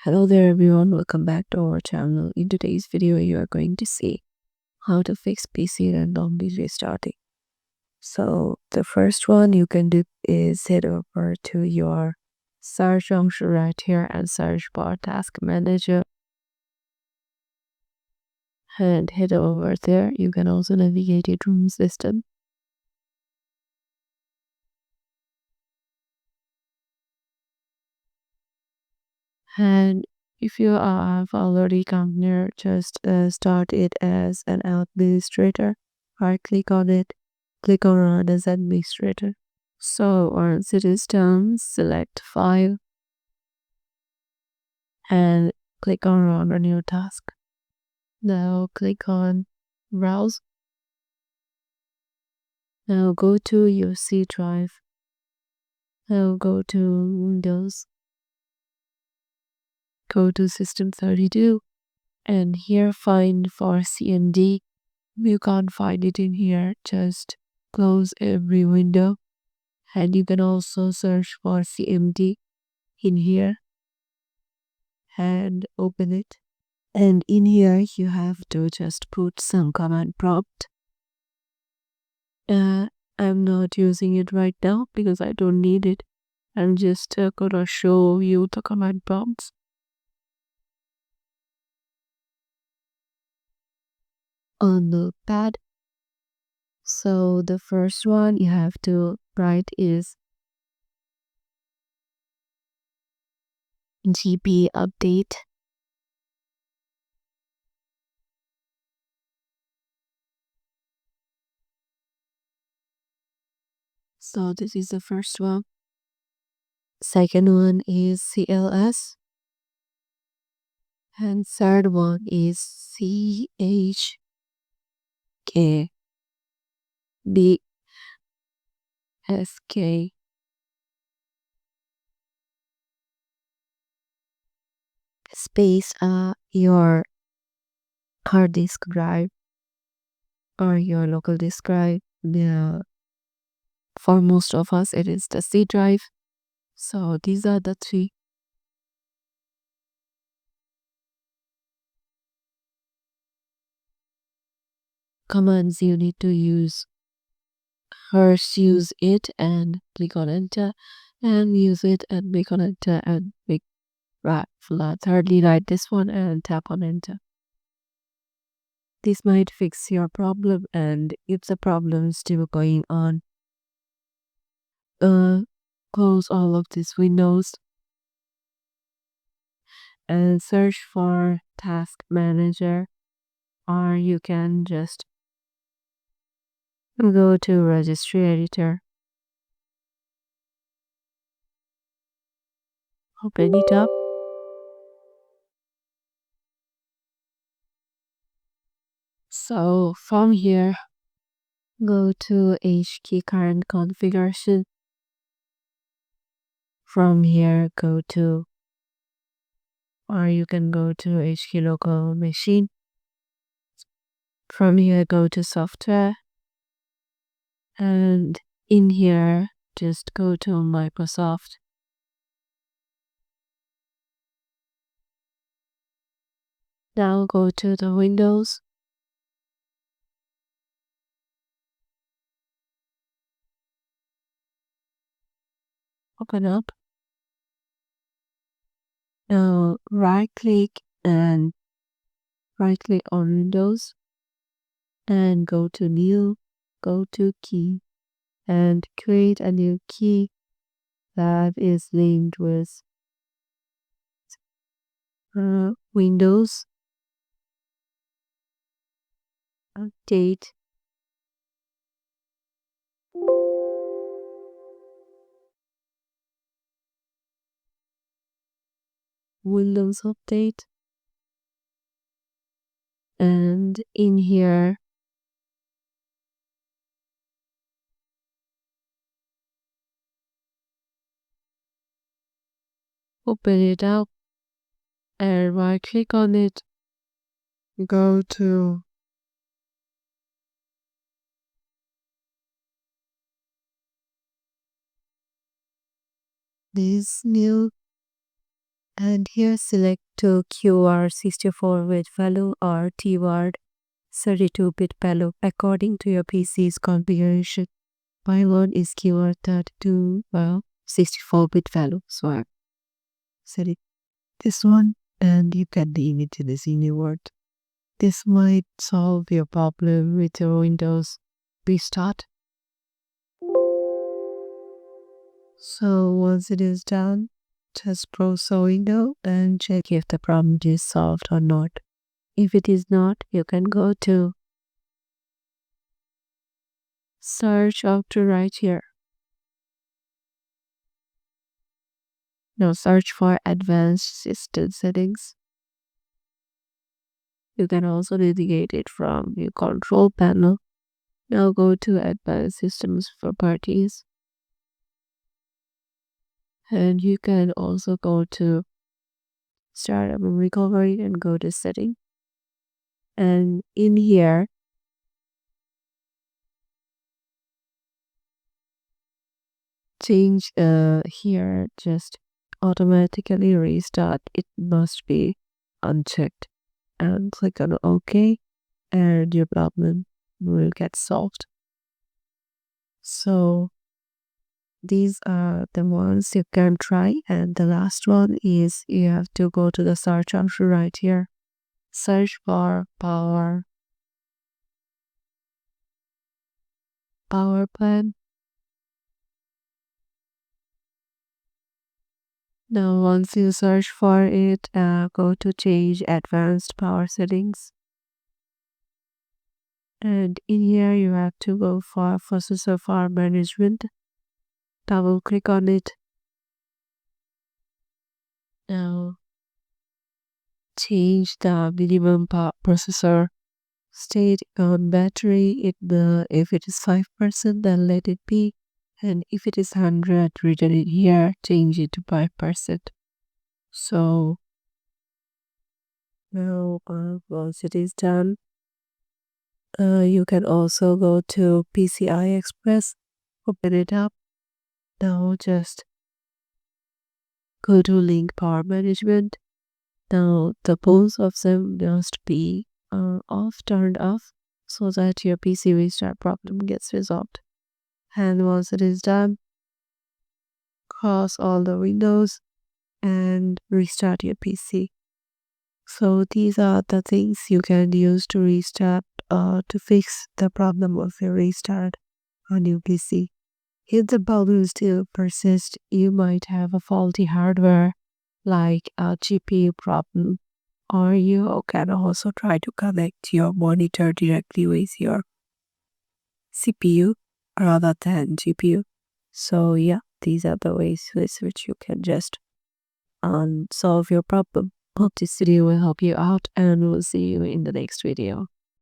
Hello there everyone, welcome back to our channel. In today's video, you are going to see how to fix PC randomly restarting. So the first one you can do is head over to your search function right here and search for Task Manager and head over there. You can also navigate it room system. And if you have already come here, just start it as an administrator. Right click on it, click on Run as administrator. So once it is done, select File and click on Run a new task. Now click on Browse. Now go to your C drive. Now go to Windows. Go to System32 and here find for CMD. If you can't find it in here, just close every window and you can also search for CMD in here and open it. And in here you have to just put some command prompt. I'm not using it right now because I don't need it. I'm just gonna show you the command prompts. On the pad. So the first one you have to write is GP update. So this is the first one. Second one is CLS. And third one is CHK. BSK. Space your hard disk drive or your local disk drive. For most of us it is the C drive. So these are the three commands you need to use. First use it and click on enter, and use it and click on enter and click right. Thirdly write this one and tap on enter. This might fix your problem, and if the problem is still going on, close all of these windows and search for Task Manager, or you can just go to Registry Editor, open it up, so from here go to HKey current configuration. From here go to, or you can go to HKey local machine. From here go to software, and in here just go to Microsoft. Now go to the Windows. Open up. Now right click on Windows and go to New, go to Key and create a new key that is linked with Windows Update. Windows Update, and in here open it up and right click on it, go to this new And here select to QR64-bit value or T-word 32-bit value according to your PC's configuration. My one is keyword 32, well, 64-bit value. So I set it this one and you can name it in the senior word. This might solve your problem with your Windows restart. So once it is done, just close the window and check if the problem is solved or not. If it is not, you can go to search after right here. Now search for advanced system settings. You can also navigate it from your control panel. Now go to advanced systems properties. And you can also go to startup and recovery and go to setting. And in here, change here just automatically restart. It must be unchecked. And click on OK and your problem will get solved. So these are the ones you can try, and the last one is you have to go to the search option right here. Search for power plan. Now once you search for it, go to change advanced power settings. And in here you have to go for processor power management. Double click on it. Now change the minimum processor state on battery. If it is 5%, then let it be, and if it is 100, written it here, change it to 5%. So now once it is done, you can also go to PCI Express, open it up. Now just go to link power management. Now the both of them must be turned off, so that your PC restart problem gets resolved. And once it is done, close all the windows and restart your PC. So these are the things you can use to restart to fix the problem of your restart on your PC. If the problem still persists, you might have a faulty hardware like a GPU problem, or you can also try to connect your monitor directly with your CPU rather than GPU. So yeah, these are the ways with which you can just solve your problem. Hope this video will help you out, and we'll see you in the next video.